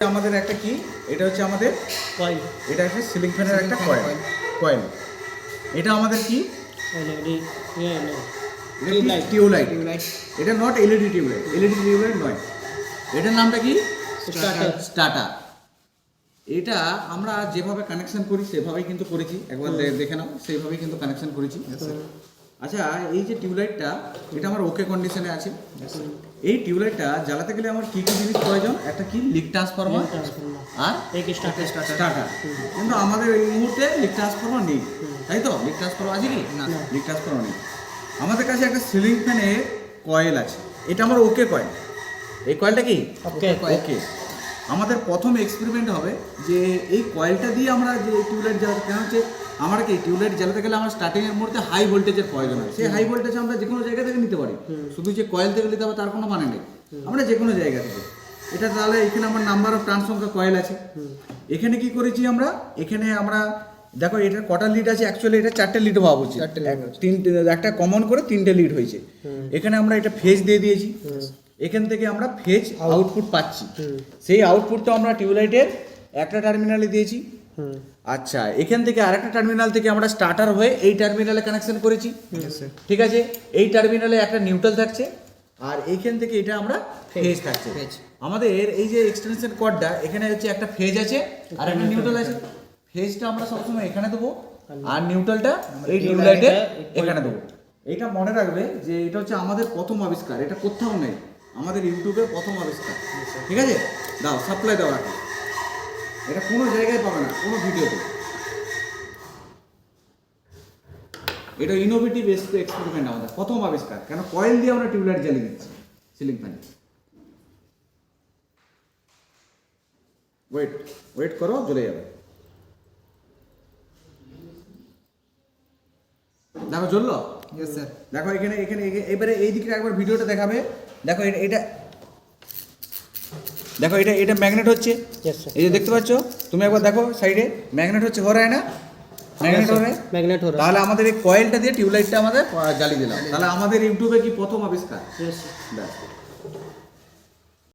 আমাদের একটা কি এটা হচ্ছে আমাদের কয়েল, এটা একটা সিলিং ফ্যানের একটা কয়েল। এটা আমাদের কি টিউবলাইট। এটা নট এলইডি টিউবলাইট নয়। এটার নামটা কি স্টার্টার। এটা আমরা যেভাবে কানেকশন করি সেভাবেই কিন্তু করেছি, একবার দেখে নাও, সেইভাবেই কিন্তু কানেকশন করেছি। আচ্ছা, এই যে টিউবলাইটটা এটা আমার ওকে কন্ডিশনে আছে। এই টিউবলাইটটা জ্বালাতে গেলে আমার কী কী জিনিস প্রয়োজন? একটা কি লিক ট্রান্সফরমার আর স্টার্টার। কিন্তু আমাদের এই মুহূর্তে লিক ট্রান্সফরমার নেই, তাই তো? লিক ট্রান্সফরমার আছে কি? না, লিক ট্রান্সফরমার নেই। আমাদের কাছে একটা সিলিং ফ্যানের কয়েল আছে, এটা আমার ওকে কয়েল। এই কয়েলটা কি ওকে। আমাদের প্রথম এক্সপেরিমেন্ট হবে যে এই কয়েলটা দিয়ে আমরা যে টিউবলাইট জ্বালাতে, কেন হচ্ছে আমরা কি টিউবলাইট জ্বালাতে গেলে আমরা স্টার্টিংয়ের মধ্যে হাই ভোল্টেজের প্রয়োজন হয়। সেই হাই ভোল্টেজ আমরা যে কোনো জায়গা থেকে নিতে পারি, শুধু যে কয়েল থেকে নিতে হবে তার কোনো মানে নেই, আমরা যে কোনো জায়গা থেকে। এটা তাহলে এখানে আমার নাম্বার অফ ট্রান্স সংখ্যা কয়েল আছে। এখানে কি করেছি আমরা, এখানে আমরা দেখো এটার কটা লিড আছে, অ্যাকচুয়ালি এটা 4টে লিড হওয়া উচিত, একটা কমন করে 3টে লিড হয়েছে। এখানে আমরা এটা ফেজ দিয়ে দিয়েছি, এখান থেকে আমরা ফেজ আউটপুট পাচ্ছি। সেই আউটপুটটা আমরা টিউবলাইটের একটা টার্মিনালে দিয়েছি। আচ্ছা, এখান থেকে আরেকটা টার্মিনাল থেকে আমরা স্টার্টার হয়ে এই টার্মিনালে কানেকশন করেছি, ঠিক আছে? এই টার্মিনালে একটা নিউট্রাল থাকছে আর এইখান থেকে এটা আমরা ফেজ থাকছে। আমাদের এই যে এক্সটেনশন কর্ডটা, এখানে হচ্ছে একটা ফেজ আছে আর একটা নিউট্রাল আছে। ফেজটা আমরা সবসময় এখানে দেবো আর নিউট্রালটা এই টিউবলাইটে এখানে দেবো। এইটা মনে রাখবে যে এটা হচ্ছে আমাদের প্রথম আবিষ্কার, এটা কোথাও নেই, আমাদের ইউটিউবে প্রথম আবিষ্কার, ঠিক আছে? দাও সাপ্লাই দাও রাখো, এটা কোনো জায়গায় পাবে না, কোনো ভিডিওতে। এটা ইনোভেটিভ এক্সপেরিমেন্ট, আমাদের প্রথম আবিষ্কার। কেন কয়েল দিয়ে আমরা টিউবলাইট জ্বালিয়ে দিচ্ছি সিলিং ফ্যানে। ওয়েট করো, জ্বলে যাবে। দেখো জ্বললো? Yes sir. দেখো এখানে এখানে এবারে এই দিকটা একবার ভিডিওটা দেখাবে। দেখো এটা দেখো এটা ম্যাগনেট হচ্ছে, এই যে দেখতে পাচ্ছ তুমি, একবার দেখো সাইডে ম্যাগনেট হচ্ছে, हो रहा है ना? ম্যাগনেট हो रहा है। তাহলে আমাদের এই কয়েলটা দিয়ে টিউবলাইটটা আমাদের জ্বালিয়ে দিলাম, তাহলে আমাদের ইউটিউবে কি প্রথম আবিষ্কার।